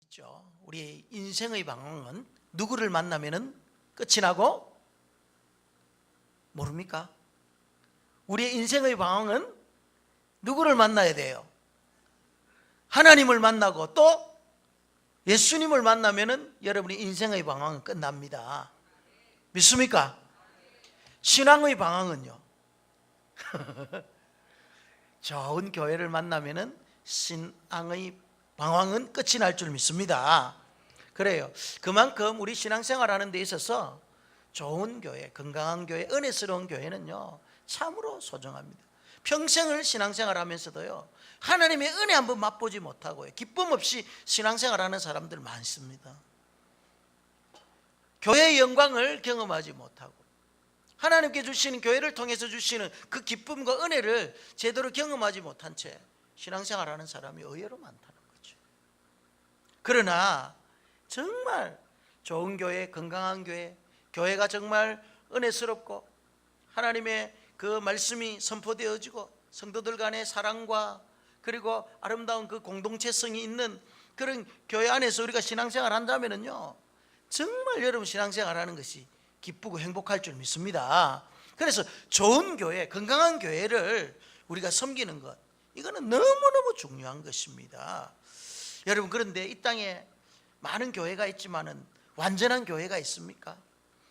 있죠. 우리 인생의 방황은 누구를 만나면은 끝이 나고 모릅니까? 우리의 인생의 방황은 누구를 만나야 돼요? 하나님을 만나고 또 예수님을 만나면은 여러분의 인생의 방황은 끝납니다. 믿습니까? 신앙의 방황은요. 좋은 교회를 만나면은 신앙의 방황은 끝이 날 줄 믿습니다. 그래요. 그만큼 우리 신앙생활하는 데 있어서 좋은 교회, 건강한 교회, 은혜스러운 교회는요 참으로 소중합니다. 평생을 신앙생활하면서도요 하나님의 은혜 한번 맛보지 못하고요 기쁨 없이 신앙생활하는 사람들 많습니다. 교회의 영광을 경험하지 못하고 하나님께 주시는, 교회를 통해서 주시는 그 기쁨과 은혜를 제대로 경험하지 못한 채 신앙생활하는 사람이 의외로 많다는 거죠. 그러나 정말 좋은 교회, 건강한 교회, 교회가 정말 은혜스럽고 하나님의 그 말씀이 선포되어지고 성도들 간의 사랑과 그리고 아름다운 그 공동체성이 있는 그런 교회 안에서 우리가 신앙생활 한다면요 정말 여러분 신앙생활하는 것이 기쁘고 행복할 줄 믿습니다. 그래서 좋은 교회, 건강한 교회를 우리가 섬기는 것, 이거는 너무너무 중요한 것입니다. 여러분, 그런데 이 땅에 많은 교회가 있지만은 완전한 교회가 있습니까?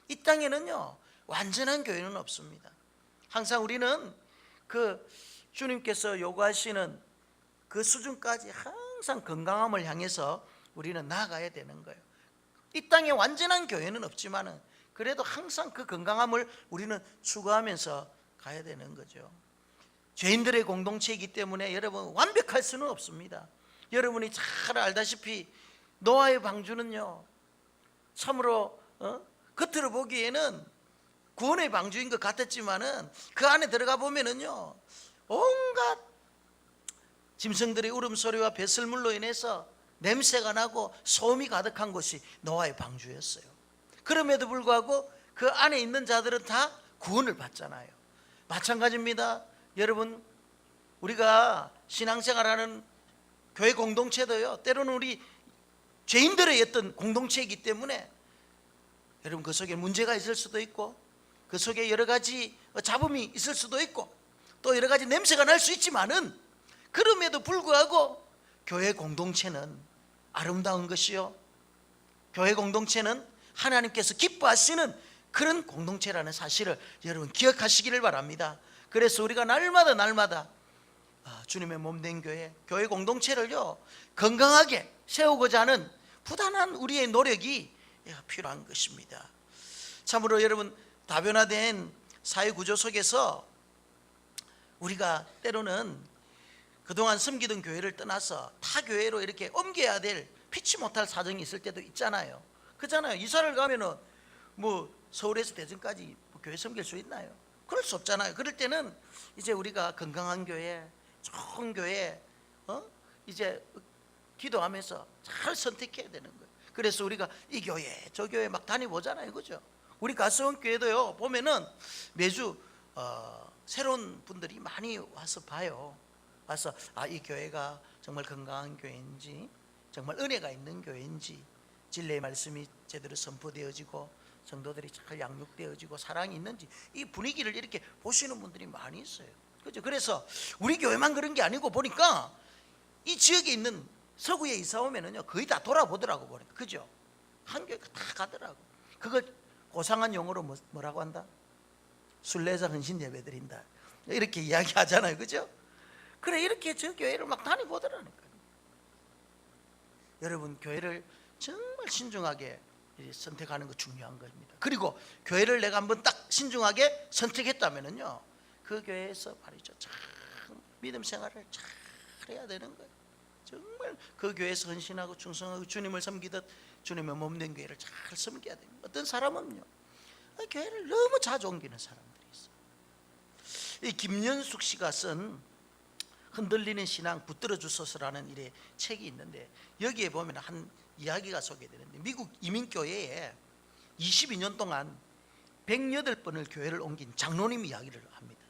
이 땅에는요 완전한 교회는 없습니다. 항상 우리는 그 주님께서 요구하시는 그 수준까지 항상 건강함을 향해서 우리는 나아가야 되는 거예요. 이 땅에 완전한 교회는 없지만은 그래도 항상 그 건강함을 우리는 추구하면서 가야 되는 거죠. 죄인들의 공동체이기 때문에 여러분 완벽할 수는 없습니다. 여러분이 잘 알다시피 노아의 방주는요 참으로 겉으로 보기에는 구원의 방주인 것 같았지만은 그 안에 들어가 보면은요 온갖 짐승들의 울음소리와 배설물로 인해서 냄새가 나고 소음이 가득한 곳이 노아의 방주였어요. 그럼에도 불구하고 그 안에 있는 자들은 다 구원을 받잖아요. 마찬가지입니다. 여러분, 우리가 신앙생활하는 교회 공동체도요 때로는 우리 죄인들의 어떤 공동체이기 때문에 여러분 그 속에 문제가 있을 수도 있고 그 속에 여러 가지 잡음이 있을 수도 있고 또 여러 가지 냄새가 날 수 있지만은 그럼에도 불구하고 교회 공동체는 아름다운 것이요 교회 공동체는 하나님께서 기뻐하시는 그런 공동체라는 사실을 여러분 기억하시기를 바랍니다. 그래서 우리가 날마다 주님의 몸된 교회 공동체를요 건강하게 세우고자 하는 부단한 우리의 노력이 필요한 것입니다. 참으로 여러분 다변화된 사회구조 속에서 우리가 때로는 그동안 섬기던 교회를 떠나서 타 교회로 이렇게 옮겨야 될 피치 못할 사정이 있을 때도 있잖아요. 그렇잖아요. 이사를 가면은 뭐 서울에서 대전까지 교회 섬길 수 있나요? 그럴 수 없잖아요. 그럴 때는 이제 우리가 건강한 교회, 좋은 교회 이제 기도하면서 잘 선택해야 되는 거예요. 그래서 우리가 이 교회 저 교회 막 다니보잖아요. 그죠? 우리 가수원 교회도요 보면은 매주 새로운 분들이 많이 와서 봐요. 와서 이 교회가 정말 건강한 교회인지 정말 은혜가 있는 교회인지 진리의 말씀이 제대로 선포되어지고 성도들이 잘 양육되어지고 사랑이 있는지 이 분위기를 이렇게 보시는 분들이 많이 있어요. 그죠? 그래서 우리 교회만 그런 게 아니고 보니까 이 지역에 있는 서구에 이사 오면은요 거의 다 돌아보더라고 보니까. 그죠? 한 교회 다 가더라고. 그걸 고상한 용어로 뭐라고 한다? 순례자 헌신 예배 드린다 이렇게 이야기하잖아요. 그죠? 그래 이렇게 저 교회를 막 다니보더라니까요. 여러분 교회를 정말 신중하게 선택하는 거 중요한 겁니다. 그리고 교회를 내가 한번 딱 신중하게 선택했다면은요 그 교회에서 말이죠 참 믿음 생활을 잘 해야 되는 거예요. 정말 그 교회에서 헌신하고 충성하고 주님을 섬기듯 주님의 몸된 교회를 잘 섬겨야 됩니다. 어떤 사람은요 교회를 너무 자주 옮기는 사람들이 있어요. 이 김연숙 씨가 쓴 흔들리는 신앙 붙들어 주소서라는 일의 책이 있는데 여기에 보면 한 이야기가 소개되는데 미국 이민교회에 22년 동안 108번을 교회를 옮긴 장로님 이야기를 합니다.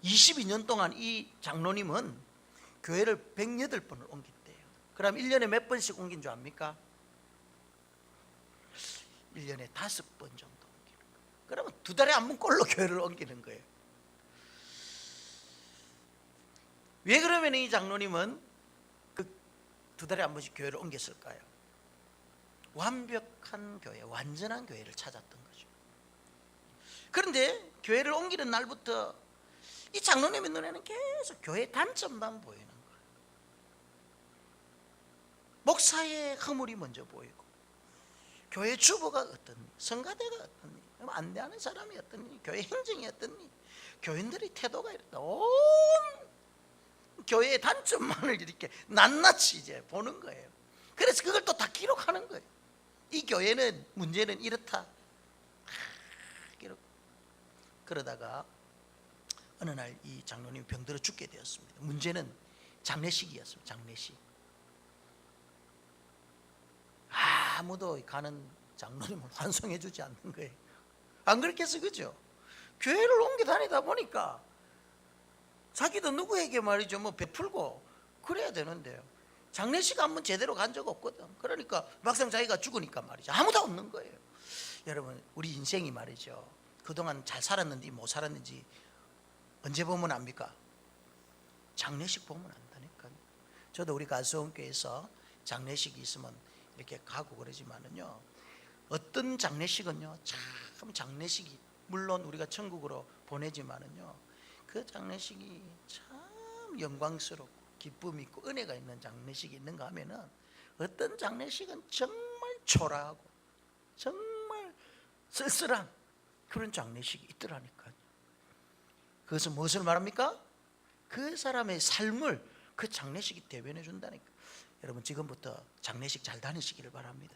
22년 동안 이 장로님은 교회를 108번을 옮겼대요. 그럼 1년에 몇 번씩 옮긴 줄 압니까? 1년에 5번 정도 옮기는 거예요. 그러면 2달에 한 번 꼴로 교회를 옮기는 거예요. 왜 그러면 이 장로님은 그 2달에 한 번씩 교회를 옮겼을까요? 완벽한 교회, 완전한 교회를 찾았던 거죠. 그런데 교회를 옮기는 날부터 이 장로님의 눈에는 계속 교회의 단점만 보이는 거예요. 목사의 허물이 먼저 보이고, 교회 주보가 어떻니, 성가대가 어떻니, 안대하는 사람이 어떻니, 교회 행정이 어떻니, 교인들의 태도가 이렇다. 온 교회의 단점만을 이렇게 낱낱이 이제 보는 거예요. 그래서 그걸 또 다 기록하는 거예요. 이 교회는 문제는 이렇다. 기록. 그러다가 어느 날 이 장로님이 병들어 죽게 되었습니다. 문제는 장례식이었습니다. 장례식. 아무도 가는 장로님을 환송해 주지 않는 거예요. 안 그렇겠어요, 그죠? 교회를 옮겨 다니다 보니까 자기도 누구에게 말이죠, 뭐 베풀고 그래야 되는데요. 장례식 한번 제대로 간 적 없거든. 그러니까 막상 자기가 죽으니까 말이죠, 아무도 없는 거예요. 여러분, 우리 인생이 말이죠, 그동안 잘 살았는지 못 살았는지 언제 보면 압니까? 장례식 보면 안다니까요. 저도 우리 가수원교회에서 장례식이 있으면 이렇게 가고 그러지만은요, 어떤 장례식은요, 참 장례식이, 물론 우리가 천국으로 보내지만은요, 그 장례식이 참 영광스럽고 기쁨이 있고 은혜가 있는 장례식이 있는가 하면은, 어떤 장례식은 정말 초라하고 정말 쓸쓸한 그런 장례식이 있더라니까요. 그것은 무엇을 말합니까? 그 사람의 삶을 그 장례식이 대변해 준다니까. 여러분, 지금부터 장례식 잘 다니시기를 바랍니다.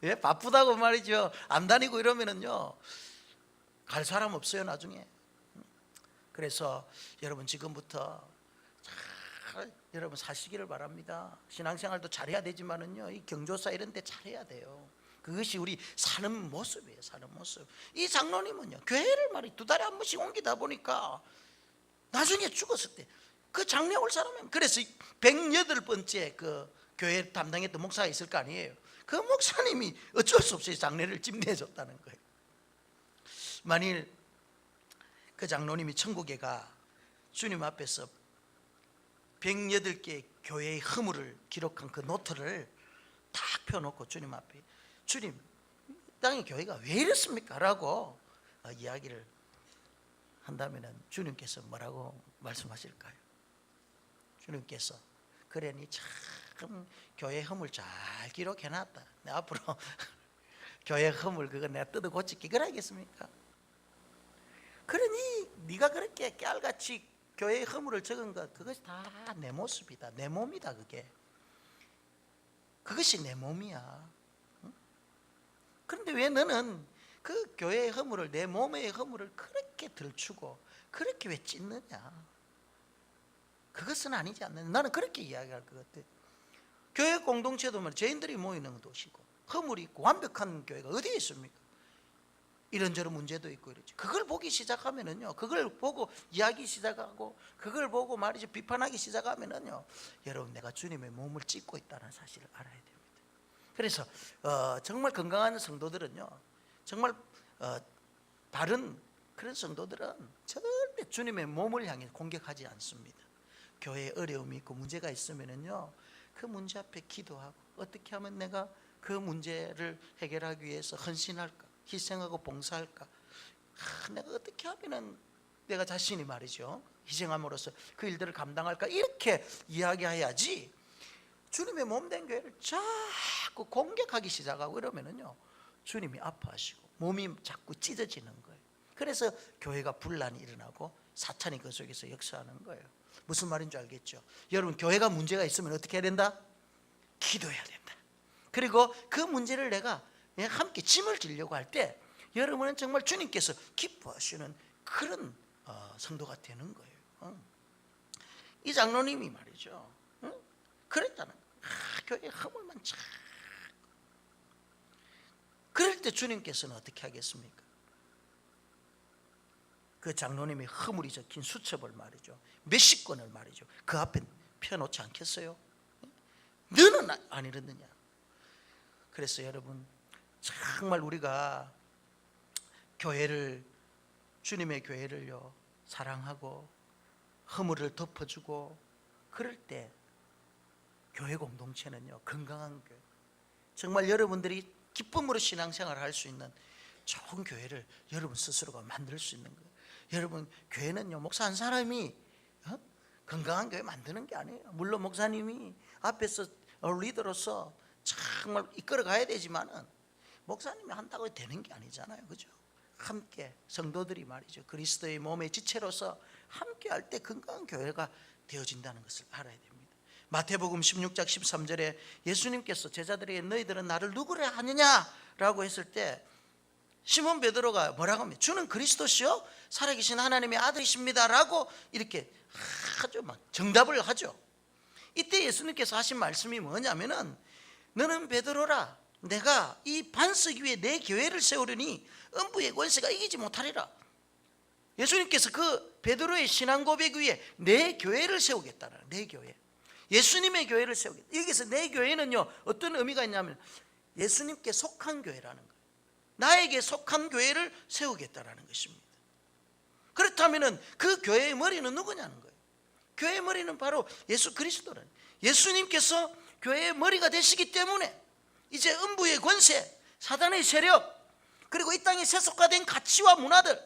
예, 바쁘다고 말이죠, 안 다니고 이러면은요, 갈 사람 없어요 나중에. 그래서 여러분, 지금부터 잘 여러분 사시기를 바랍니다. 신앙생활도 잘해야 되지만은요, 이 경조사 이런 데 잘해야 돼요. 그것이 우리 사는 모습이에요. 사는 모습. 이 장로님은요, 교회를 말이 2달에 한 번씩 옮기다 보니까 나중에 죽었을 때 그 장례 올 사람은, 그래서 108번째 그 교회 담당했던 목사가 있을 거 아니에요. 그 목사님이 어쩔 수 없이 장례를 집례해 줬다는 거예요. 만일 그 장로님이 천국에 가 주님 앞에서 108개의 교회의 허물을 기록한 그 노트를 딱 펴놓고 주님 앞에, 주님, 땅의 교회가 왜 이렇습니까? 라고 이야기를 한다면 주님께서 뭐라고 말씀하실까요? 주님께서, 그래, 니 참 교회 허물 잘 기록해놨다. 내 앞으로 교회 허물 그거 내가 뜯어 고칠게, 그러겠습니까? 그러니 네가 그렇게 깨알같이 교회의 허물을 적은 것, 그것이 다 내 모습이다, 내 몸이다. 그것이 내 몸이야. 응? 그런데 왜 너는 그 교회의 허물을, 내 몸의 허물을 그렇게 들추고 그렇게 왜 찢느냐? 그것은 아니지 않느냐? 나는 그렇게 이야기할 것 같아. 교회 공동체도 말이야, 죄인들이 모이는 도시고 허물이 있고, 완벽한 교회가 어디에 있습니까? 이런저런 문제도 있고 이러지. 그걸 보기 시작하면은요, 그걸 보고 이야기 시작하고 그걸 보고 말이죠, 비판하기 시작하면은요, 여러분, 내가 주님의 몸을 찢고 있다는 사실을 알아야 됩니다. 그래서 정말 건강한 성도들은요, 정말 바른 그런 성도들은 절대 주님의 몸을 향해 공격하지 않습니다. 교회에 어려움이 있고 문제가 있으면은요, 그 문제 앞에 기도하고, 어떻게 하면 내가 그 문제를 해결하기 위해서 헌신할까, 희생하고 봉사할까, 내가 어떻게 하면은 내가 자신이 말이죠, 희생함으로써 그 일들을 감당할까, 이렇게 이야기해야지, 주님의 몸된 교회를 자꾸 공격하기 시작하고 이러면은요, 주님이 아파하시고 몸이 자꾸 찢어지는 거예요. 그래서 교회가 분란이 일어나고 사탄이 그 속에서 역사하는 거예요. 무슨 말인 줄 알겠죠? 여러분, 교회가 문제가 있으면 어떻게 해야 된다? 기도해야 된다. 그리고 그 문제를 내가 함께 짐을 지려고 할 때, 여러분은 정말 주님께서 기뻐하시는 그런 성도가 되는 거예요. 이 장로님이 말이죠, 그랬다는 거예요. 교회 허물만 참. 그럴 때 주님께서는 어떻게 하겠습니까? 그 장로님의 허물이 적힌 수첩을 말이죠, 몇십 권을 말이죠, 그 앞에 펴놓지 않겠어요? 너는 안 이랬느냐? 그래서 여러분, 정말 우리가 교회를, 주님의 교회를요 사랑하고 허물을 덮어주고 그럴 때 교회 공동체는요 건강한 교회, 정말 여러분들이 기쁨으로 신앙생활을 할 수 있는 좋은 교회를 여러분 스스로가 만들 수 있는 거예요. 여러분, 교회는요 목사 한 사람이 건강한 교회 만드는 게 아니에요. 물론 목사님이 앞에서 리더로서 정말 이끌어 가야 되지만은 목사님이 한다고 되는 게 아니잖아요, 그죠? 함께 성도들이 말이죠 그리스도의 몸의 지체로서 함께 할 때 건강한 교회가 되어진다는 것을 알아야 됩니다. 마태복음 16장 13절에 예수님께서 제자들에게 너희들은 나를 누구라 하느냐라고 했을 때 시몬 베드로가 뭐라고 합니까? 주는 그리스도시요 살아계신 하나님의 아들이십니다라고 이렇게 아주 막 정답을 하죠. 이때 예수님께서 하신 말씀이 뭐냐면은 너는 베드로라, 내가 이 반석 위에 내 교회를 세우려니 음부의 권세가 이기지 못하리라. 예수님께서 그 베드로의 신앙 고백 위에 내 교회를 세우겠다라. 내 교회, 예수님의 교회를 세우겠다. 여기서 내 교회는요 어떤 의미가 있냐면 예수님께 속한 교회라는 거예요. 나에게 속한 교회를 세우겠다라는 것입니다. 그렇다면 그 교회의 머리는 누구냐는 거예요. 교회의 머리는 바로 예수 그리스도라는, 예수님께서 교회의 머리가 되시기 때문에 이제 음부의 권세, 사단의 세력, 그리고 이 땅에 세속화된 가치와 문화들,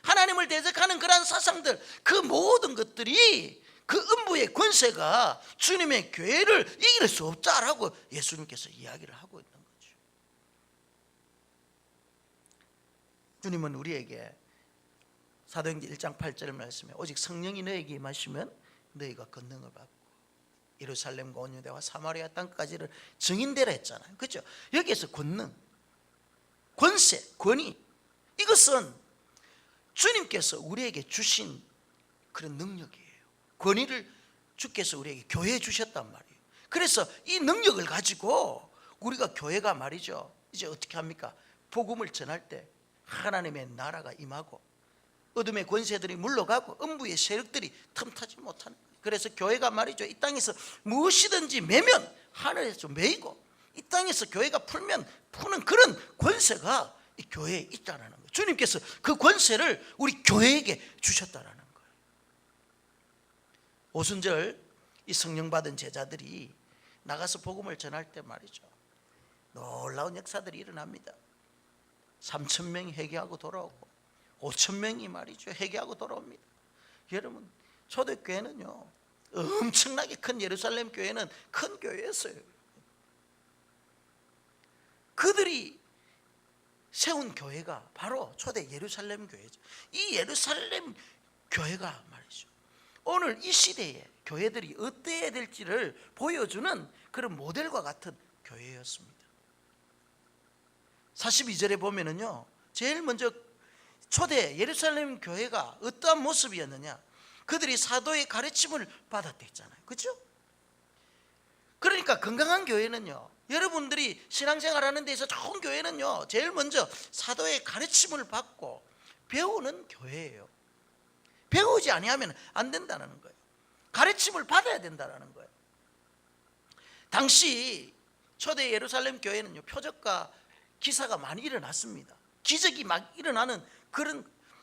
하나님을 대적하는 그러한 사상들, 그 모든 것들이 그 음부의 권세가 주님의 교회를 이길 수 없다라고 예수님께서 이야기를 하고 있는 거죠. 주님은 우리에게 사도행전 1장 8절 말씀에 오직 성령이 너에게 임하시면 너희가 권능을 받고 예루살렘과 온 유대와 사마리아 땅까지를 증인되라 했잖아요, 그렇죠? 여기에서 권능, 권세, 권위, 이것은 주님께서 우리에게 주신 그런 능력이에요. 권위를 주께서 우리에게 교회에 주셨단 말이에요. 그래서 이 능력을 가지고 우리가 교회가 말이죠 이제 어떻게 합니까? 복음을 전할 때 하나님의 나라가 임하고 어둠의 권세들이 물러가고 음부의 세력들이 틈타지 못하는 거예요. 그래서 교회가 말이죠 이 땅에서 무엇이든지 매면 하늘에서 매이고 이 땅에서 교회가 풀면 푸는 그런 권세가 이 교회에 있다는 거예요. 주님께서 그 권세를 우리 교회에게 주셨다는 거예요. 오순절 이 성령 받은 제자들이 나가서 복음을 전할 때 말이죠 놀라운 역사들이 일어납니다. 3,000명이 회개하고 돌아오고 5,000명이 말이죠 회개하고 돌아옵니다. 여러분, 초대교회는요 엄청나게 큰, 예루살렘 교회는 큰 교회였어요. 그들이 세운 교회가 바로 초대 예루살렘 교회죠. 이 예루살렘 교회가 말이죠 오늘 이 시대에 교회들이 어때야 될지를 보여주는 그런 모델과 같은 교회였습니다. 42절에 보면은요 제일 먼저 초대 예루살렘 교회가 어떠한 모습이었느냐, 그들이 사도의 가르침을 받았다 했잖아요, 그렇죠? 그러니까 건강한 교회는요, 여러분들이 신앙생활 하는 데서 좋은 교회는요 제일 먼저 사도의 가르침을 받고 배우는 교회예요. 배우지 아니하면 안 된다는 거예요. 가르침을 받아야 된다는 거예요. 당시 초대 예루살렘 교회는요 표적과 기사가 많이 일어났습니다. 기적이 막 일어나는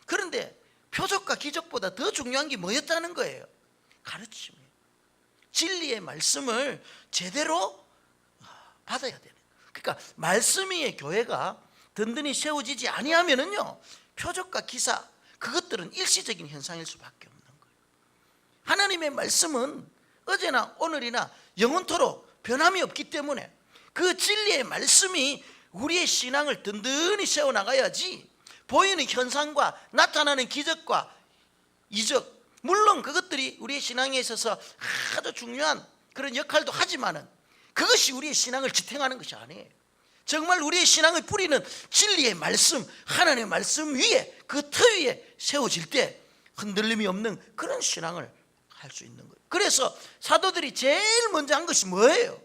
그런데 표적과 기적보다 더 중요한 게 뭐였다는 거예요? 가르침이에요. 진리의 말씀을 제대로 받아야 되는 거예요. 그러니까 말씀 위에 교회가 든든히 세워지지 아니하면은요 표적과 기사, 그것들은 일시적인 현상일 수밖에 없는 거예요. 하나님의 말씀은 어제나 오늘이나 영원토록 변함이 없기 때문에 그 진리의 말씀이 우리의 신앙을 든든히 세워나가야지 보이는 현상과 나타나는 기적과 이적, 물론 그것들이 우리의 신앙에 있어서 아주 중요한 그런 역할도 하지만은 그것이 우리의 신앙을 지탱하는 것이 아니에요. 정말 우리의 신앙의 뿌리는 진리의 말씀, 하나님의 말씀 위에, 그 터 위에 세워질 때 흔들림이 없는 그런 신앙을 할 수 있는 거예요. 그래서 사도들이 제일 먼저 한 것이 뭐예요?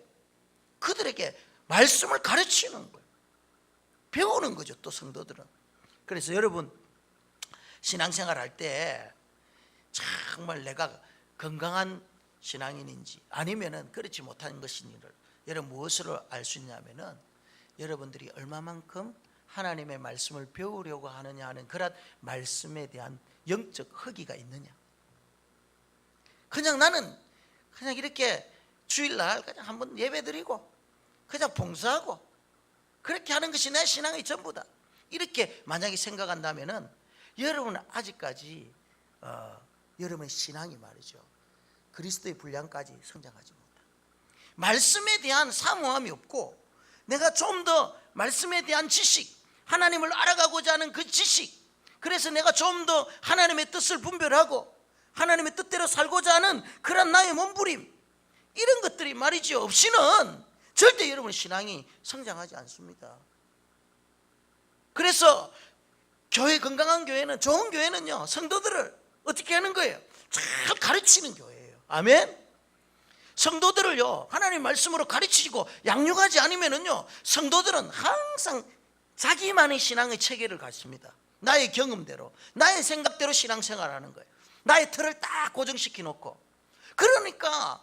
그들에게 말씀을 가르치는 거예요. 배우는 거죠, 또 성도들은. 그래서 여러분, 신앙생활 할 때 정말 내가 건강한 신앙인인지 아니면은 그렇지 못한 것인지를 여러분 무엇으로 알 수 있냐면은 여러분들이 얼마만큼 하나님의 말씀을 배우려고 하느냐 하는 그런 말씀에 대한 영적 허기가 있느냐. 그냥 나는 그냥 이렇게 주일날 그냥 한번 예배드리고 그냥 봉사하고 그렇게 하는 것이 내 신앙의 전부다, 이렇게 만약에 생각한다면은 여러분은 아직까지 여러분의 신앙이 말이죠, 그리스도의 분량까지 성장하지 못합니다. 말씀에 대한 사모함이 없고 내가 좀 더 말씀에 대한 지식, 하나님을 알아가고자 하는 그 지식, 그래서 내가 좀 더 하나님의 뜻을 분별하고 하나님의 뜻대로 살고자 하는 그런 나의 몸부림, 이런 것들이 말이죠 없이는 절대 여러분의 신앙이 성장하지 않습니다. 그래서 교회, 건강한 교회는, 좋은 교회는요, 성도들을 어떻게 하는 거예요? 잘 가르치는 교회예요. 아멘. 성도들을요 하나님 말씀으로 가르치고 양육하지 않으면은요 성도들은 항상 자기만의 신앙의 체계를 갖습니다. 나의 경험대로, 나의 생각대로 신앙생활하는 거예요. 나의 틀을 딱 고정시켜 놓고, 그러니까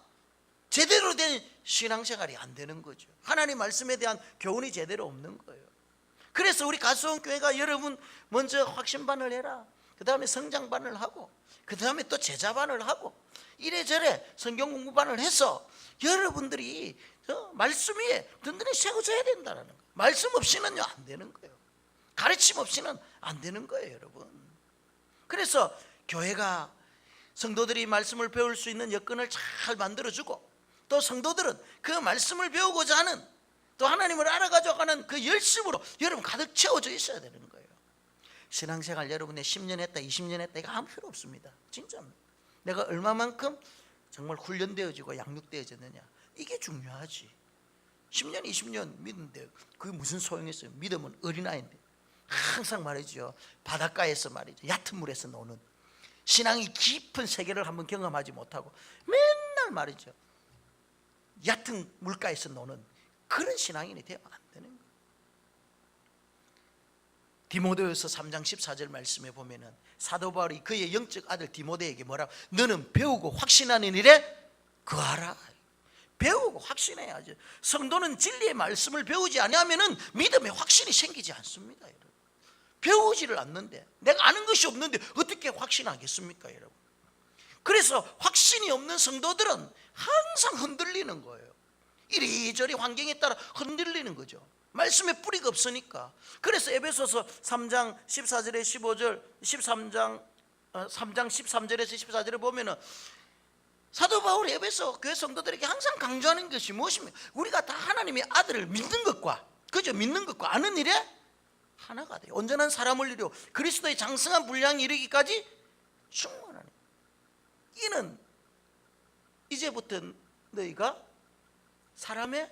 제대로 된 신앙생활이 안 되는 거죠. 하나님 말씀에 대한 교훈이 제대로 없는 거예요. 그래서 우리 가수원교회가 여러분 먼저 확신반을 해라, 그 다음에 성장반을 하고, 그 다음에 또 제자반을 하고, 이래저래 성경 공부반을 해서 여러분들이 말씀 위에 든든히 세워져야 된다는 거예요. 말씀 없이는요 안 되는 거예요. 가르침 없이는 안 되는 거예요, 여러분. 그래서 교회가 성도들이 말씀을 배울 수 있는 여건을 잘 만들어주고, 또 성도들은 그 말씀을 배우고자 하는, 또 하나님을 알아가려고 하는 그 열심으로 여러분 가득 채워져 있어야 되는 거예요. 신앙생활 여러분의 10년 했다, 20년 했다, 이거 아무 필요 없습니다. 진짜입니다. 내가 얼마만큼 정말 훈련되어지고 양육되어졌느냐, 이게 중요하지. 10년 20년 믿는데 그게 무슨 소용이 있어요. 믿음은 어린아이인데 항상 말이죠, 바닷가에서 말이죠, 얕은 물에서 노는, 신앙이 깊은 세계를 한번 경험하지 못하고 맨날 말이죠 얕은 물가에서 노는 그런 신앙인이 되면 안 되는 거예요. 디모데후서 3장 14절 말씀에 보면은 사도 바울이 그의 영적 아들 디모데에게 뭐라고, 너는 배우고 확신하는 일에 거하라. 배우고 확신해야죠. 성도는 진리의 말씀을 배우지 않으면은 믿음의 확신이 생기지 않습니다, 여러분. 배우지를 않는데, 내가 아는 것이 없는데 어떻게 확신하겠습니까, 여러분? 그래서 확신이 없는 성도들은 항상 흔들리는 거예요. 이리저리 환경에 따라 흔들리는 거죠. 말씀에 뿌리가 없으니까. 그래서 에베소서 3장 14절에 15절, 3장 13절에서 14절에 보면은 사도 바울이 에베소 교회 성도들에게 항상 강조하는 것이 무엇입니까? 우리가 다 하나님의 아들을 믿는 것과, 그죠? 믿는 것과 아는 일에 하나가 돼요. 온전한 사람을 이루어 그리스도의 장성한 분량에 이르기까지 충만하네. 이는 이제부터 너희가 사람의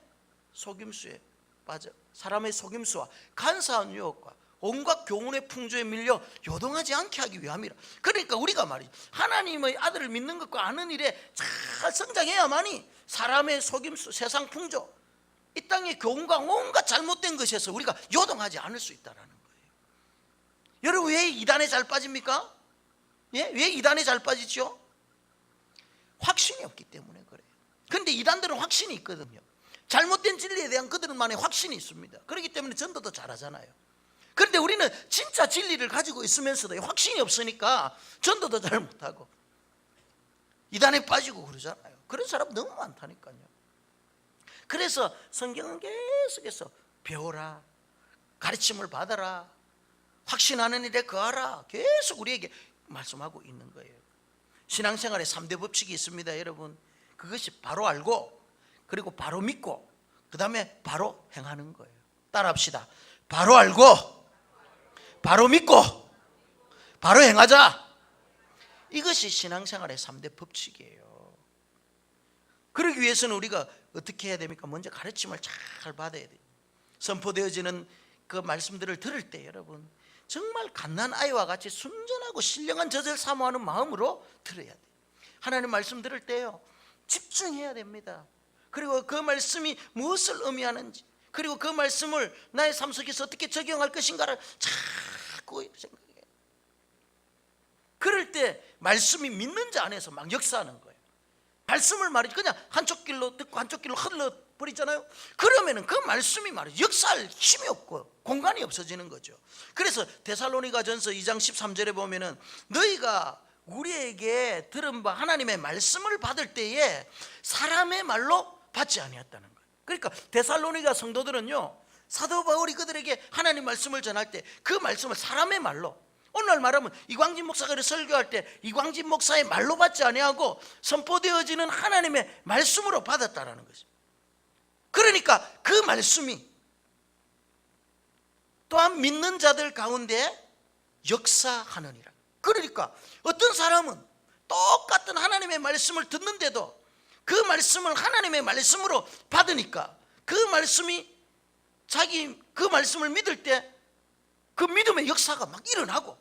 속임수에 빠져, 사람의 속임수와 간사한 유혹과 온갖 교훈의 풍조에 밀려 요동하지 않게 하기 위함이라. 그러니까 우리가 말이죠, 하나님의 아들을 믿는 것과 아는 일에 잘 성장해야만이 사람의 속임수, 세상 풍조, 이 땅의 교훈과 온갖 잘못된 것에서 우리가 요동하지 않을 수 있다는 거예요. 여러분 왜 이단에 잘 빠집니까? 예? 왜 이단에 잘 빠지죠? 확신이 없기 때문에 그래요. 그런데 이단들은 확신이 있거든요. 잘못된 진리에 대한 그들만의 확신이 있습니다. 그렇기 때문에 전도도 잘하잖아요. 그런데 우리는 진짜 진리를 가지고 있으면서도 확신이 없으니까 전도도 잘 못하고 이단에 빠지고 그러잖아요. 그런 사람 너무 많다니까요. 그래서 성경은 계속해서 배워라, 가르침을 받아라, 확신하는 일에 거하라, 계속 우리에게 말씀하고 있는 거예요. 신앙생활에 3대 법칙이 있습니다, 여러분. 그것이 바로 알고, 그리고 바로 믿고, 그 다음에 바로 행하는 거예요. 따라합시다. 바로 알고, 바로 믿고, 바로 행하자. 이것이 신앙생활의 3대 법칙이에요. 그러기 위해서는 우리가 어떻게 해야 됩니까? 먼저 가르침을 잘 받아야 돼요. 선포되어지는 그 말씀들을 들을 때 여러분 정말 갓난 아이와 같이 순전하고 신령한 젖을 사모하는 마음으로 들어야 돼요. 하나님 말씀 들을 때요 집중해야 됩니다. 그리고 그 말씀이 무엇을 의미하는지, 그리고 그 말씀을 나의 삶 속에서 어떻게 적용할 것인가를 자꾸 생각해요. 그럴 때 말씀이 믿는 자 안에서 막 역사하는 거예요. 말씀을 말이죠. 그냥 한쪽 길로 듣고 한쪽 길로 흘러버리잖아요. 그러면은 그 말씀이 말이죠. 역사할 힘이 없고 공간이 없어지는 거죠. 그래서 데살로니가전서 2장 13절에 보면은 너희가 우리에게 들은 바 하나님의 말씀을 받을 때에 사람의 말로 받지 아니었다는 거예요. 그러니까 데살로니가 성도들은요, 사도 바울이 그들에게 하나님 말씀을 전할 때 그 말씀을 사람의 말로, 오늘 말하면 이광진 목사가 설교할 때 이광진 목사의 말로 받지 아니하고 선포되어지는 하나님의 말씀으로 받았다라는 것입니다. 그러니까 그 말씀이 또한 믿는 자들 가운데 역사하느니라. 그러니까 어떤 사람은 똑같은 하나님의 말씀을 듣는데도 그 말씀을 하나님의 말씀으로 받으니까 그 말씀이 자기 그 말씀을 믿을 때 그 믿음의 역사가 막 일어나고,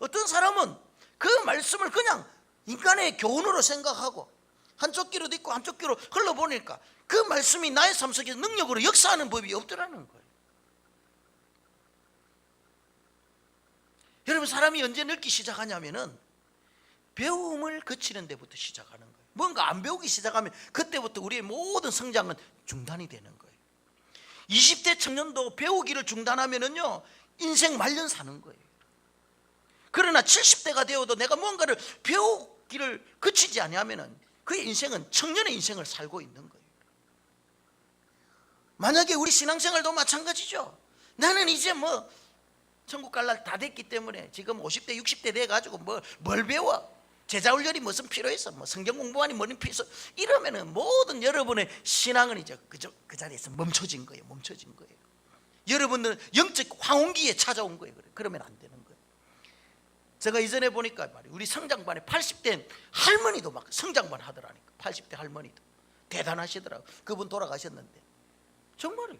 어떤 사람은 그 말씀을 그냥 인간의 교훈으로 생각하고 한쪽 귀로 듣고 한쪽 귀로 흘러보니까 그 말씀이 나의 삶 속에 능력으로 역사하는 법이 없더라는 거예요. 여러분, 사람이 언제 늙기 시작하냐면은 배움을 거치는 데부터 시작하는 거예요. 뭔가 안 배우기 시작하면 그때부터 우리의 모든 성장은 중단이 되는 거예요. 20대 청년도 배우기를 중단하면은요, 인생 말년 사는 거예요. 그러나 70대가 되어도 내가 뭔가를 배우기를 그치지 아니하면은 그의 인생은 청년의 인생을 살고 있는 거예요. 만약에 우리 신앙생활도 마찬가지죠. 나는 이제 뭐 천국 갈 날 다 됐기 때문에 지금 50대 60대 돼가지고 뭘 배워, 제자훈련이 무슨 필요해서, 뭐 성경 공부하니 뭐는 필요해서, 이러면은 모든 여러분의 신앙은 이제 그 자리에서 멈춰진 거예요. 멈춰진 거예요. 여러분들은 영적 황혼기에 찾아온 거예요. 그러면 안 되는 거예요. 제가 이전에 보니까 말이에요, 우리 성장반에 80대 할머니도 막 성장반 하더라니까. 80대 할머니도 대단하시더라고요. 그분 돌아가셨는데 정말요,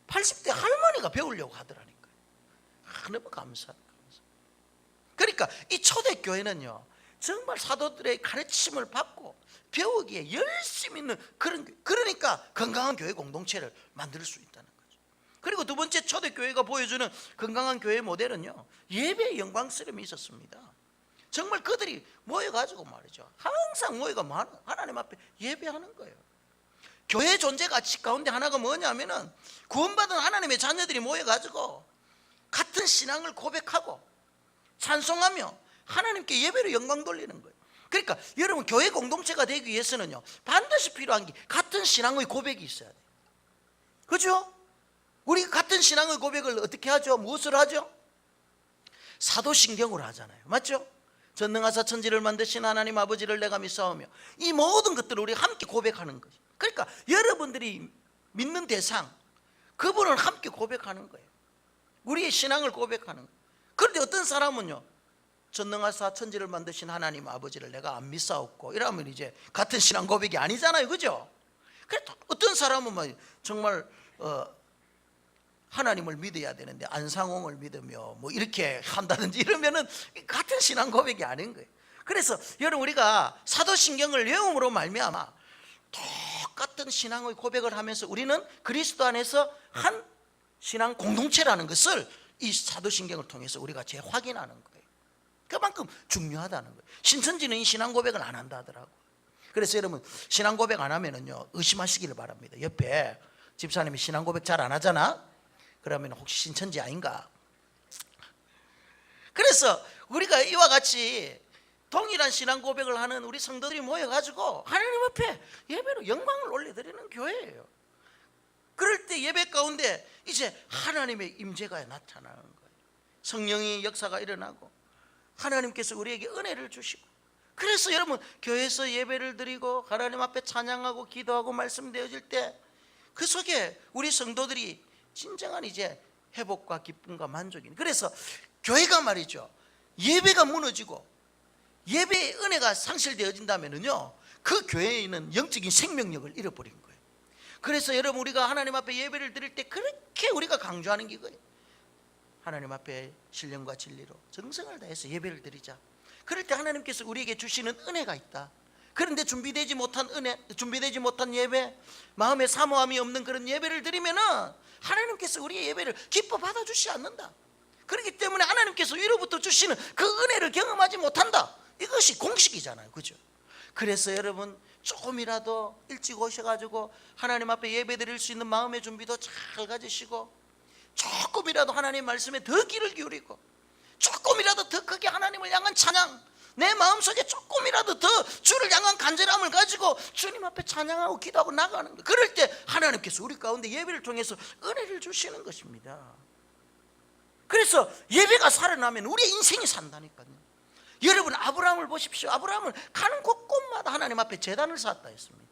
80대 할머니가 배우려고 하더라니까요. 너무 감사합니다. 그러니까 이 초대교회는요, 정말 사도들의 가르침을 받고 배우기에 열심히 있는 그러니까 건강한 교회 공동체를 만들 수 있다는 거죠. 그리고 두 번째, 초대교회가 보여주는 건강한 교회 모델은요, 예배의 영광스러움이 있었습니다. 정말 그들이 모여가지고 말이죠, 항상 모여가 하나님 앞에 예배하는 거예요. 교회 존재 가치 가운데 하나가 뭐냐면은 구원받은 하나님의 자녀들이 모여가지고 같은 신앙을 고백하고 찬송하며 하나님께 예배로 영광 돌리는 거예요. 그러니까 여러분, 교회 공동체가 되기 위해서는요, 반드시 필요한 게 같은 신앙의 고백이 있어야 돼요. 그죠? 우리 같은 신앙의 고백을 어떻게 하죠? 무엇을 하죠? 사도신경으로 하잖아요. 맞죠? 전능하사 천지를 만드신 하나님 아버지를 내가 믿사오며, 이 모든 것들을 우리 함께 고백하는 거죠. 그러니까 여러분들이 믿는 대상, 그분을 함께 고백하는 거예요. 우리의 신앙을 고백하는 거예요. 그런데 어떤 사람은요, 전능하사 천지를 만드신 하나님 아버지를 내가 안 믿사옵고, 이러면 이제 같은 신앙 고백이 아니잖아요. 그죠? 그래도 어떤 사람은 정말 하나님을 믿어야 되는데 안상홍을 믿으며 뭐 이렇게 한다든지 이러면은 같은 신앙 고백이 아닌 거예요. 그래서 여러분, 우리가 사도신경을 외움으로 말미암아 똑같은 신앙의 고백을 하면서 우리는 그리스도 안에서 한 신앙 공동체라는 것을 이 사도신경을 통해서 우리가 재확인하는 거예요. 그만큼 중요하다는 거예요. 신천지는 이 신앙 고백을 안 한다 하더라고요. 그래서 여러분, 신앙 고백 안 하면은요, 의심하시기를 바랍니다. 옆에 집사님이 신앙 고백 잘 안 하잖아? 그러면 혹시 신천지 아닌가? 그래서 우리가 이와 같이 동일한 신앙 고백을 하는 우리 성도들이 모여가지고 하나님 앞에 예배로 영광을 올려드리는 교회예요. 그럴 때 예배 가운데 이제 하나님의 임재가 나타나는 거예요. 성령의 역사가 일어나고 하나님께서 우리에게 은혜를 주시고, 그래서 여러분, 교회에서 예배를 드리고 하나님 앞에 찬양하고 기도하고 말씀되어질 때 그 속에 우리 성도들이 진정한 이제 회복과 기쁨과 만족이. 그래서 교회가 말이죠, 예배가 무너지고 예배의 은혜가 상실되어진다면은요, 그 교회에는 영적인 생명력을 잃어버린 거예요. 그래서 여러분, 우리가 하나님 앞에 예배를 드릴 때 그렇게 우리가 강조하는 게 이거예요. 하나님 앞에 신령과 진리로 정성을 다해서 예배를 드리자. 그럴 때 하나님께서 우리에게 주시는 은혜가 있다. 그런데 준비되지 못한 은혜, 준비되지 못한 예배, 마음에 사모함이 없는 그런 예배를 드리면은 하나님께서 우리의 예배를 기뻐 받아주시지 않는다. 그렇기 때문에 하나님께서 위로부터 주시는 그 은혜를 경험하지 못한다. 이것이 공식이잖아요. 그죠? 그래서 여러분 조금이라도 일찍 오셔가지고 하나님 앞에 예배 드릴 수 있는 마음의 준비도 잘 가지시고, 조금이라도 하나님 말씀에 더 귀를 기울이고, 조금이라도 더 크게 하나님을 향한 찬양, 내 마음속에 조금이라도 더 주를 향한 간절함을 가지고 주님 앞에 찬양하고 기도하고 나가는 거예요. 그럴 때 하나님께서 우리 가운데 예배를 통해서 은혜를 주시는 것입니다. 그래서 예배가 살아나면 우리의 인생이 산다니까요. 여러분, 아브라함을 보십시오. 아브라함은 가는 곳곳마다 하나님 앞에 제단을 쌓았다 했습니다.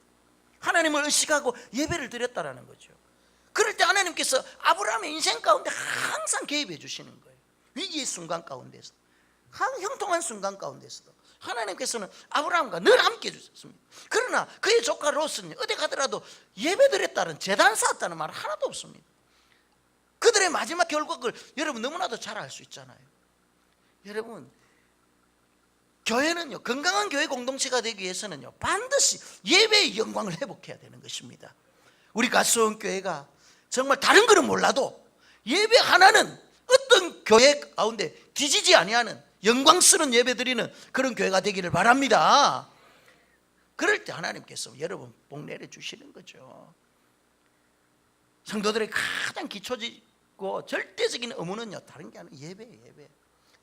하나님을 의식하고 예배를 드렸다라는 거죠. 그럴 때 하나님께서 아브라함의 인생 가운데 항상 개입해 주시는 거예요. 위기의 순간 가운데서, 형통한 순간 가운데서도 하나님께서는 아브라함과 늘 함께 해주셨습니다. 그러나 그의 조카 롯은 어디 가더라도 예배드렸다는, 제단 쌓았다는 말 하나도 없습니다. 그들의 마지막 결과를 여러분 너무나도 잘 알 수 있잖아요. 여러분, 교회는요, 건강한 교회 공동체가 되기 위해서는요, 반드시 예배의 영광을 회복해야 되는 것입니다. 우리 가수원 교회가 정말 다른 거는 몰라도 예배 하나는 어떤 교회 가운데 뒤지지 아니하는 영광스러운 예배 드리는 그런 교회가 되기를 바랍니다. 그럴 때 하나님께서 여러분 복 내려 주시는 거죠. 성도들의 가장 기초적이고 절대적인 의무는요, 다른 게 아니라 예배예요.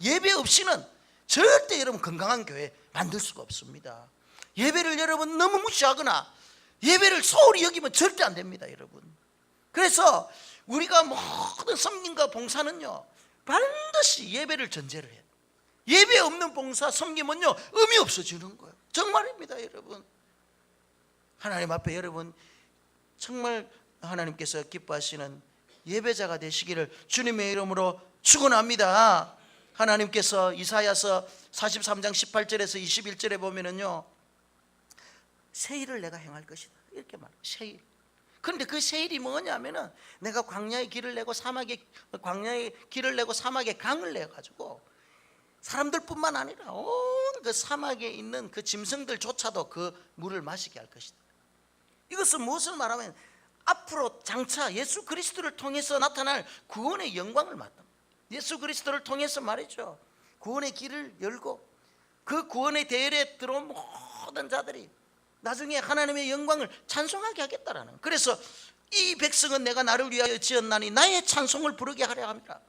예배 없이는 절대 여러분 건강한 교회 만들 수가 없습니다. 예배를 여러분 너무 무시하거나 예배를 소홀히 여기면 절대 안 됩니다, 여러분. 그래서 우리가 모든 섬김과 봉사는요, 반드시 예배를 전제로 해요. 예배 없는 봉사, 섬김은요, 의미 없어지는 거예요. 정말입니다, 여러분. 하나님 앞에 여러분 정말 하나님께서 기뻐하시는 예배자가 되시기를 주님의 이름으로 축원합니다. 하나님께서 이사야서 43장 18절에서 21절에 보면은요, 새 일을 내가 행할 것이다 이렇게 말해요. 새 일. 그런데 그 새 일이 뭐냐면은 내가 광야에 길을 내고 사막에 강을 내 가지고 사람들뿐만 아니라 온 그 사막에 있는 그 짐승들조차도 그 물을 마시게 할 것이다. 이것은 무엇을 말하면 앞으로 장차 예수 그리스도를 통해서 나타날 구원의 영광을 말합니다. 예수 그리스도를 통해서 말이죠, 구원의 길을 열고 그 구원의 대열에 들어온 모든 자들이 나중에 하나님의 영광을 찬송하게 하겠다라는. 그래서 이 백성은 내가 나를 위하여 지었나니 나의 찬송을 부르게 하려 합니다.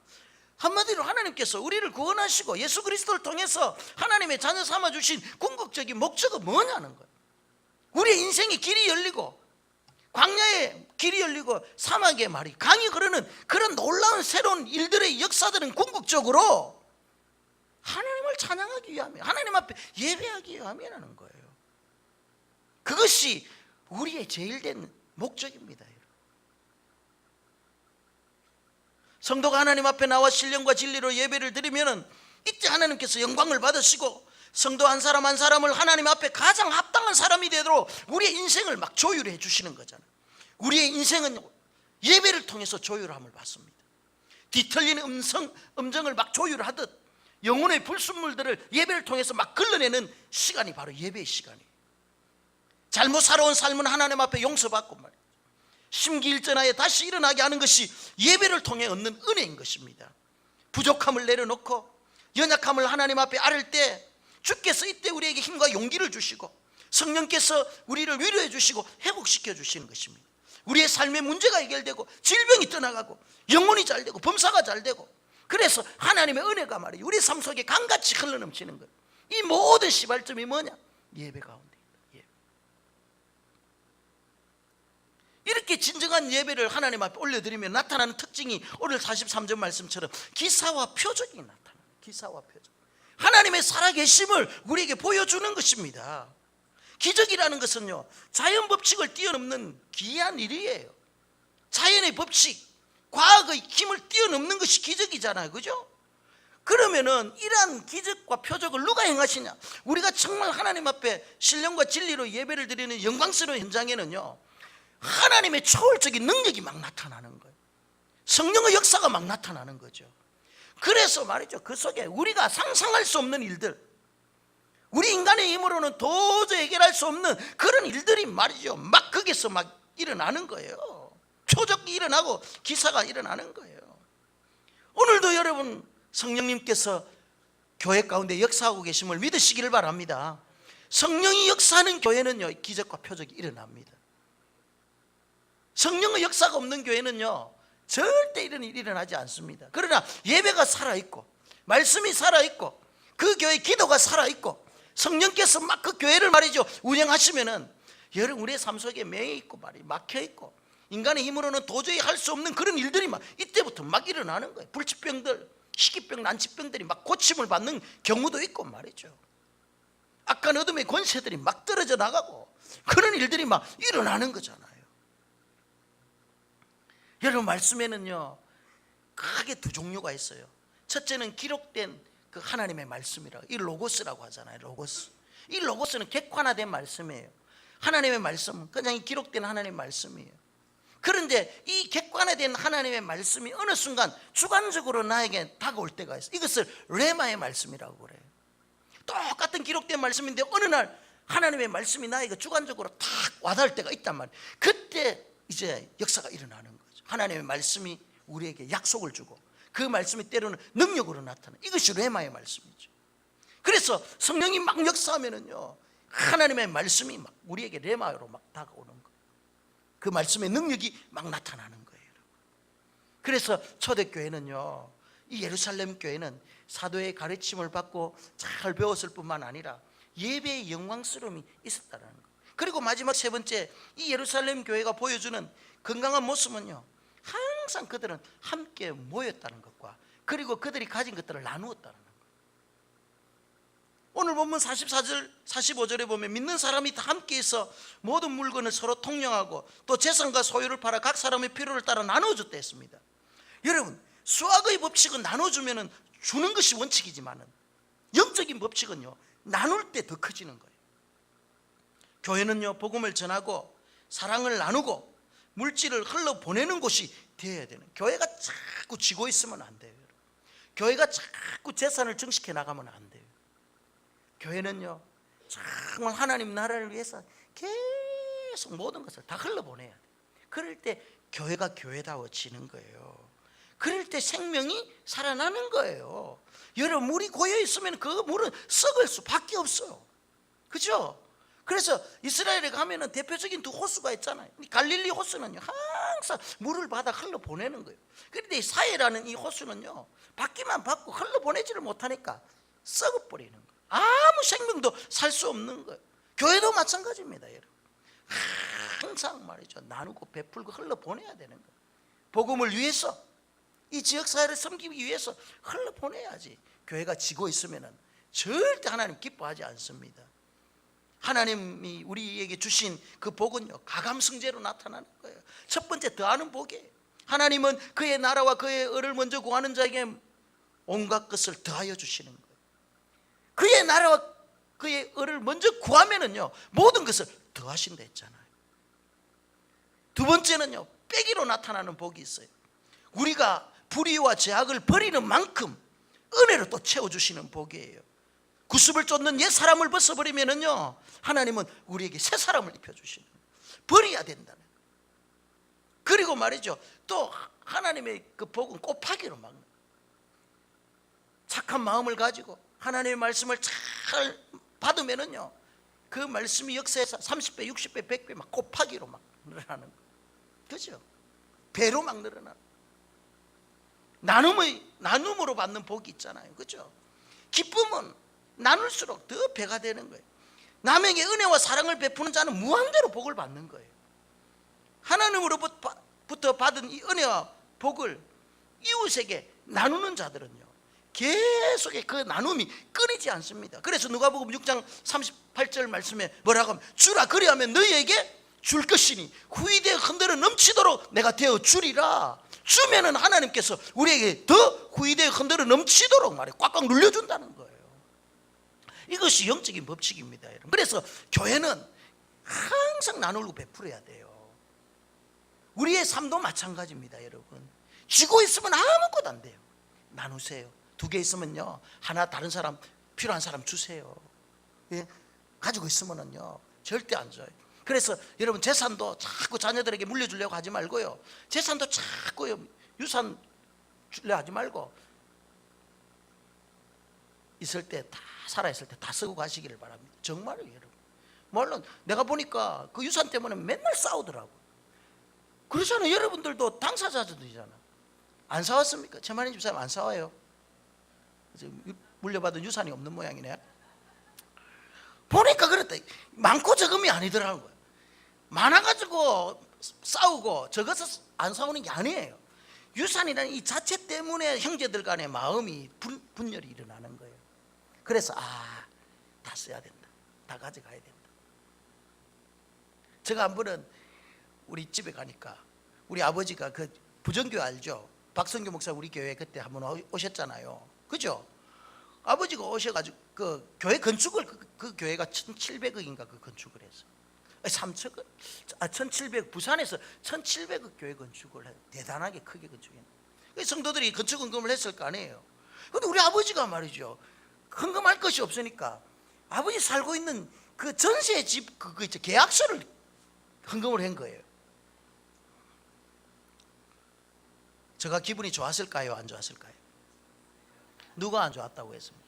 한마디로 하나님께서 우리를 구원하시고 예수 그리스도를 통해서 하나님의 자녀 삼아주신 궁극적인 목적은 뭐냐는 거예요. 우리의 인생의 길이 열리고 광야의 길이 열리고 사막의 말이 강이 흐르는 그런 놀라운 새로운 일들의 역사들은 궁극적으로 하나님을 찬양하기 위함이에요. 하나님 앞에 예배하기 위함이라는 거예요. 그것이 우리의 제일 된 목적입니다. 성도가 하나님 앞에 나와 신령과 진리로 예배를 드리면 이때 하나님께서 영광을 받으시고 성도 한 사람 한 사람을 하나님 앞에 가장 합당한 사람이 되도록 우리의 인생을 막 조율해 주시는 거잖아요. 우리의 인생은 예배를 통해서 조율함을 받습니다. 뒤틀린 음정을 막 조율하듯 영혼의 불순물들을 예배를 통해서 막 걸러내는 시간이 바로 예배의 시간이에요. 잘못 살아온 삶은 하나님 앞에 용서받고 말이에요. 심기일전하에 다시 일어나게 하는 것이 예배를 통해 얻는 은혜인 것입니다. 부족함을 내려놓고 연약함을 하나님 앞에 아를 때 주께서 이때 우리에게 힘과 용기를 주시고 성령께서 우리를 위로해 주시고 회복시켜 주시는 것입니다. 우리의 삶의 문제가 해결되고 질병이 떠나가고 영혼이 잘되고 범사가 잘되고, 그래서 하나님의 은혜가 말이에요, 우리 삶 속에 강같이 흘러넘치는 거예요. 이 모든 시발점이 뭐냐? 예배 가운데. 이렇게 진정한 예배를 하나님 앞에 올려드리면 나타나는 특징이 오늘 43절 말씀처럼 기사와 표적이 나타나요. 기사와 표적. 하나님의 살아계심을 우리에게 보여주는 것입니다. 기적이라는 것은요, 자연 법칙을 뛰어넘는 귀한 일이에요. 자연의 법칙, 과학의 힘을 뛰어넘는 것이 기적이잖아요. 그죠? 그러면은 이러한 기적과 표적을 누가 행하시냐? 우리가 정말 하나님 앞에 신령과 진리로 예배를 드리는 영광스러운 현장에는요, 하나님의 초월적인 능력이 막 나타나는 거예요. 성령의 역사가 막 나타나는 거죠. 그래서 말이죠, 그 속에 우리가 상상할 수 없는 일들, 우리 인간의 힘으로는 도저히 해결할 수 없는 그런 일들이 말이죠, 막 거기서 막 일어나는 거예요. 표적이 일어나고 기사가 일어나는 거예요. 오늘도 여러분 성령님께서 교회 가운데 역사하고 계심을 믿으시기를 바랍니다. 성령이 역사하는 교회는요, 기적과 표적이 일어납니다. 성령의 역사가 없는 교회는요, 절대 이런 일이 일어나지 않습니다. 그러나 예배가 살아있고 말씀이 살아있고 그 교회 기도가 살아있고 성령께서 막 그 교회를 말이죠 운영하시면은 여러분, 우리의 삶 속에 맹이 있고 말이 막혀있고 인간의 힘으로는 도저히 할 수 없는 그런 일들이 막 이때부터 막 일어나는 거예요. 불치병들, 희귀병, 난치병들이 막 고침을 받는 경우도 있고 말이죠. 악한 어둠의 권세들이 막 떨어져 나가고 그런 일들이 막 일어나는 거잖아요. 여러분, 말씀에는요 크게 두 종류가 있어요. 첫째는 기록된 그 하나님의 말씀이라고, 이 로고스라고 하잖아요. 로고스. 이 로고스는 객관화된 말씀이에요. 하나님의 말씀은 그냥 이 기록된 하나님의 말씀이에요. 그런데 이 객관화된 하나님의 말씀이 어느 순간 주관적으로 나에게 다가올 때가 있어요. 이것을 레마의 말씀이라고 그래요. 똑같은 기록된 말씀인데 어느 날 하나님의 말씀이 나에게 주관적으로 탁 와닿을 때가 있단 말이에요. 그때 이제 역사가 일어나는 거죠. 하나님의 말씀이 우리에게 약속을 주고 그 말씀이 때로는 능력으로 나타나는, 이것이 레마의 말씀이죠. 그래서 성령이 막 역사하면은요, 하나님의 말씀이 막 우리에게 레마로 막 다가오는 거예요. 그 말씀의 능력이 막 나타나는 거예요. 그래서 초대교회는요, 이 예루살렘 교회는 사도의 가르침을 받고 잘 배웠을 뿐만 아니라 예배의 영광스러움이 있었다는 거예요. 그리고 마지막 세 번째, 이 예루살렘 교회가 보여주는 건강한 모습은요, 항상 그들은 함께 모였다는 것과 그리고 그들이 가진 것들을 나누었다는 거예요. 오늘 본문 44절 45절에 보면 믿는 사람이 다 함께 있어 모든 물건을 서로 통용하고 또 재산과 소유를 팔아 각 사람의 필요를 따라 나눠줬다 했습니다. 여러분, 수학의 법칙은 나눠주면 주는 것이 원칙이지만 영적인 법칙은요, 나눌 때 더 커지는 거예요. 교회는요, 복음을 전하고 사랑을 나누고 물질을 흘러보내는 곳이 되어야 되는, 교회가 자꾸 지고 있으면 안 돼요. 교회가 자꾸 재산을 증식해 나가면 안 돼요. 교회는요, 정말 하나님 나라를 위해서 계속 모든 것을 다 흘러보내야 돼요. 그럴 때 교회가 교회다워지는 거예요. 그럴 때 생명이 살아나는 거예요. 여러분, 물이 고여 있으면 그 물은 썩을 수밖에 없어요. 그죠? 그래서 이스라엘에 가면은 대표적인 두 호수가 있잖아요. 갈릴리 호수는요, 항상 물을 받아 흘러보내는 거예요. 그런데 이 사해라는 이 호수는요, 받기만 받고 흘러보내지를 못하니까 썩어버리는 거예요. 아무 생명도 살 수 없는 거예요. 교회도 마찬가지입니다, 여러분. 항상 말이죠, 나누고 베풀고 흘러보내야 되는 거예요. 복음을 위해서, 이 지역사회를 섬기기 위해서 흘러보내야지. 교회가 지고 있으면 절대 하나님 기뻐하지 않습니다. 하나님이 우리에게 주신 그 복은요, 가감승제로 나타나는 거예요. 첫 번째, 더하는 복이에요. 하나님은 그의 나라와 그의 의를 먼저 구하는 자에게 온갖 것을 더하여 주시는 거예요. 그의 나라와 그의 의를 먼저 구하면은요, 모든 것을 더하신다 했잖아요. 두 번째는요, 빼기로 나타나는 복이 있어요. 우리가 불의와 죄악을 버리는 만큼 은혜로 또 채워주시는 복이에요. 구습을 쫓는 옛 사람을 벗어버리면은요, 하나님은 우리에게 새 사람을 입혀주시는 거예요. 버려야 된다는 거예요. 그리고 말이죠, 또 하나님의 그 복은 곱하기로 막는 거예요. 착한 마음을 가지고 하나님의 말씀을 잘 받으면은요, 그 말씀이 역사에서 30배, 60배, 100배 막 곱하기로 막 늘어나는 거예요. 그죠? 배로 막 늘어나는 거예요. 나눔으로 받는 복이 있잖아요. 그죠? 기쁨은 나눌수록 더 배가 되는 거예요. 남에게 은혜와 사랑을 베푸는 자는 무한대로 복을 받는 거예요. 하나님으로부터 받은 이 은혜와 복을 이웃에게 나누는 자들은요, 계속의 그 나눔이 끊이지 않습니다. 그래서 누가복음 6장 38절 말씀에 뭐라고 하면, 주라 그리하면 너희에게 줄 것이니 후이되어 흔들어 넘치도록 내가 되어 주리라. 주면은 하나님께서 우리에게 더 후이되어 흔들어 넘치도록 말해 꽉꽉 눌려준다는 거예요. 이것이 영적인 법칙입니다, 여러분. 그래서 교회는 항상 나누고 베풀어야 돼요. 우리의 삶도 마찬가지입니다, 여러분. 쥐고 있으면 아무것도 안 돼요. 나누세요. 2개 있으면요, 하나 다른 사람, 필요한 사람 주세요. 예? 가지고 있으면은요, 절대 안 줘요. 그래서 여러분, 재산도 자꾸 자녀들에게 물려주려고 하지 말고요, 재산도 자꾸 유산 주려 하지 말고 있을 때 다 살아있을 때 다 쓰고 가시기를 바랍니다. 정말요, 여러분. 물론 내가 보니까 그 유산 때문에 맨날 싸우더라고. 그렇잖아요. 여러분들도 당사자들이잖아. 안 싸웠습니까? 최만희 집사님 안 싸워요? 물려받은 유산이 없는 모양이네. 보니까 그랬다. 많고 적음이 아니더라고요. 많아가지고 싸우고 적어서 안 싸우는 게 아니에요. 유산이라는 이 자체 때문에 형제들 간의 마음이 분열이 일어나는 거예요. 그래서 다 써야 된다, 다 가져가야 된다. 제가 한 번은 우리 집에 가니까 우리 아버지가 그 부정교회 알죠? 박성규 목사 우리 교회 그때 한번 오셨잖아요. 그죠? 아버지가 오셔가지고 그 교회 건축을 그 교회가 1,700억인가 그 건축을 해서 3천억, 1,700 부산에서 1,700억 교회 건축을 해. 대단하게 크게 건축했는데 성도들이 건축 헌금을 했을 거 아니에요. 근데 우리 아버지가 말이죠, 헌금할 것이 없으니까 아버지 살고 있는 그 전세 집 그거 있죠, 계약서를 헌금을 한 거예요. 제가 기분이 좋았을까요, 안 좋았을까요? 누가 안 좋았다고 했습니까?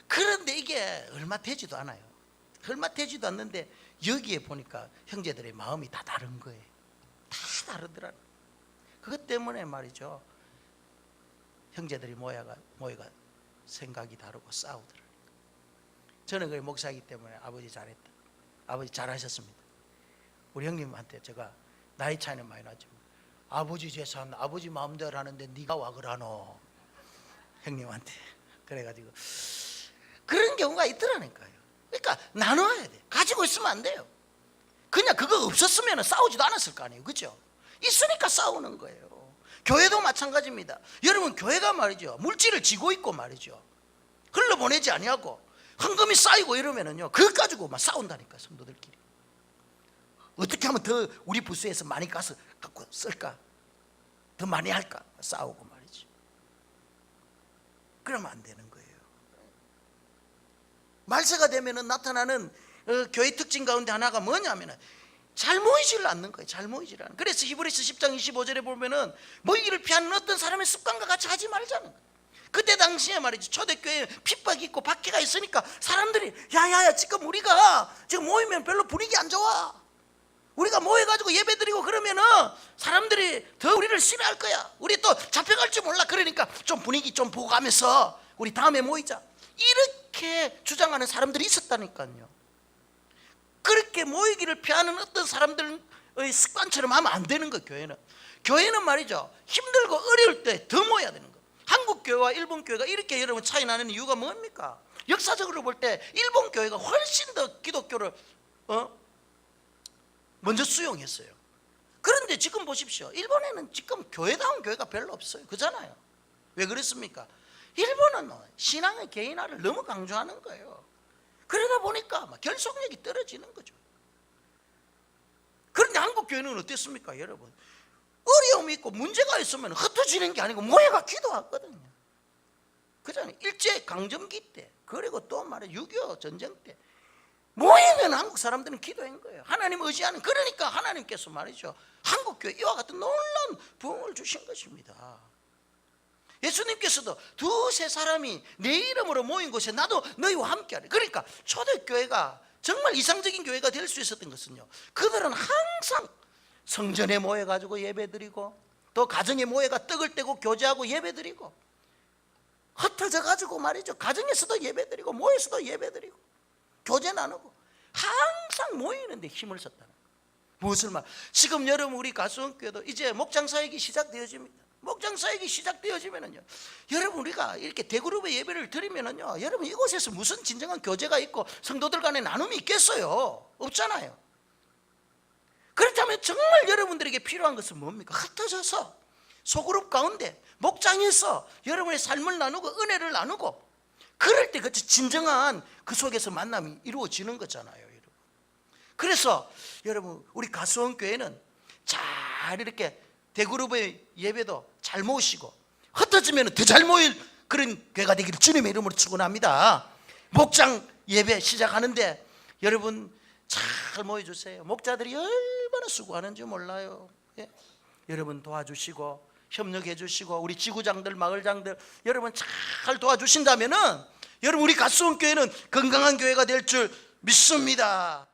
그런데 이게 얼마 되지도 않아요. 얼마 되지도 않는데 여기에 보니까 형제들의 마음이 다 다른 거예요. 다 다르더라고요. 그것 때문에 말이죠, 형제들이 모여가 생각이 다르고 싸우더라고요. 저는 그 목사이기 때문에 아버지 잘했다, 아버지 잘하셨습니다. 우리 형님한테 제가 나이 차이는 많이 나지만 아버지 재산 아버지 마음대로 하는데 네가 와 그러노, 형님한테. 그래가지고 그런 경우가 있더라니까요. 그러니까 나눠야 돼. 가지고 있으면 안 돼요. 그냥 그거 없었으면 싸우지도 않았을 거 아니에요. 그죠? 있으니까 싸우는 거예요. 교회도 마찬가지입니다. 여러분, 교회가 말이죠, 물질을 지고 있고 말이죠, 흘러보내지 아니하고 헌금이 쌓이고 이러면은요, 그것 가지고 막 싸운다니까, 성도들끼리. 어떻게 하면 더 우리 부스에서 많이 가서 갖고 쓸까, 더 많이 할까, 싸우고 말이죠. 그러면 안 되는 거예요. 말세가 되면은 나타나는 교회 특징 가운데 하나가 뭐냐면은 잘 모이지를 않는 거예요. 잘 모이지를 않는. 그래서 히브리서 10장 25절에 보면은 모이기를 피하는 어떤 사람의 습관과 같이 하지 말자는 거예요. 그때 당시에 말이죠, 초대교회에 핍박이 있고 박해가 있으니까 사람들이 야야야, 지금 우리가 지금 모이면 별로 분위기 안 좋아. 우리가 모여가지고 예배드리고 그러면은 사람들이 더 우리를 싫어할 거야. 우리 또 잡혀갈 줄 몰라. 그러니까 좀 분위기 좀 보고 가면서 우리 다음에 모이자, 이렇게 주장하는 사람들이 있었다니까요. 그렇게 모이기를 피하는 어떤 사람들의 습관처럼 하면 안 되는 거예요. 교회는 말이죠, 힘들고 어려울 때 더 모여야 되는 거예요. 한국 교회와 일본 교회가 이렇게 여러분 차이 나는 이유가 뭡니까? 역사적으로 볼 때 일본 교회가 훨씬 더 기독교를 먼저 수용했어요. 그런데 지금 보십시오, 일본에는 지금 교회다운 교회가 별로 없어요. 그잖아요. 왜 그렇습니까? 일본은 신앙의 개인화를 너무 강조하는 거예요. 그러다 보니까 막 결속력이 떨어지는 거죠. 그런데 한국 교회는 어땠습니까, 여러분? 어려움이 있고 문제가 있으면 흩어지는 게 아니고 모여가 기도하거든요. 그잖아요. 일제 강점기 때, 그리고 또 말해 6.25 전쟁 때 모이면 한국 사람들은 기도한 거예요. 하나님 의지하는. 그러니까 하나님께서 말이죠, 한국 교회 이와 같은 놀라운 부흥을 주신 것입니다. 예수님께서도 두세 사람이 내 이름으로 모인 곳에 나도 너희와 함께하리. 그러니까 초대교회가 정말 이상적인 교회가 될 수 있었던 것은요, 그들은 항상 성전에 모여가지고 예배드리고, 또 가정에 모여가 떡을 떼고 교제하고 예배드리고, 흩어져가지고 말이죠, 가정에서도 예배드리고 모여서도 예배드리고 교제 나누고 항상 모이는데 힘을 썼다는 거예요. 무엇을 말? 지금 여러분 우리 가수원교회도 이제 목장 사역이 시작되어집니다. 목장 사역이 시작되어지면은요, 여러분 우리가 이렇게 대그룹의 예배를 드리면은요, 여러분 이곳에서 무슨 진정한 교제가 있고 성도들 간의 나눔이 있겠어요? 없잖아요. 그렇다면 정말 여러분들에게 필요한 것은 뭡니까? 흩어져서 소그룹 가운데 목장에서 여러분의 삶을 나누고 은혜를 나누고, 그럴 때 그치 진정한 그 속에서 만남이 이루어지는 거잖아요, 여러분. 그래서 여러분 우리 가수원교회는 잘 이렇게 대그룹의 예배도 잘 모시고 흩어지면 더 잘 모일 그런 교회가 되기를 주님의 이름으로 축원합니다. 목장 예배 시작하는데 여러분 잘 모여주세요. 목자들이 얼마나 수고하는지 몰라요. 예? 여러분 도와주시고 협력해 주시고 우리 지구장들, 마을장들 여러분 잘 도와주신다면은 여러분 우리 갓수원교회는 건강한 교회가 될 줄 믿습니다.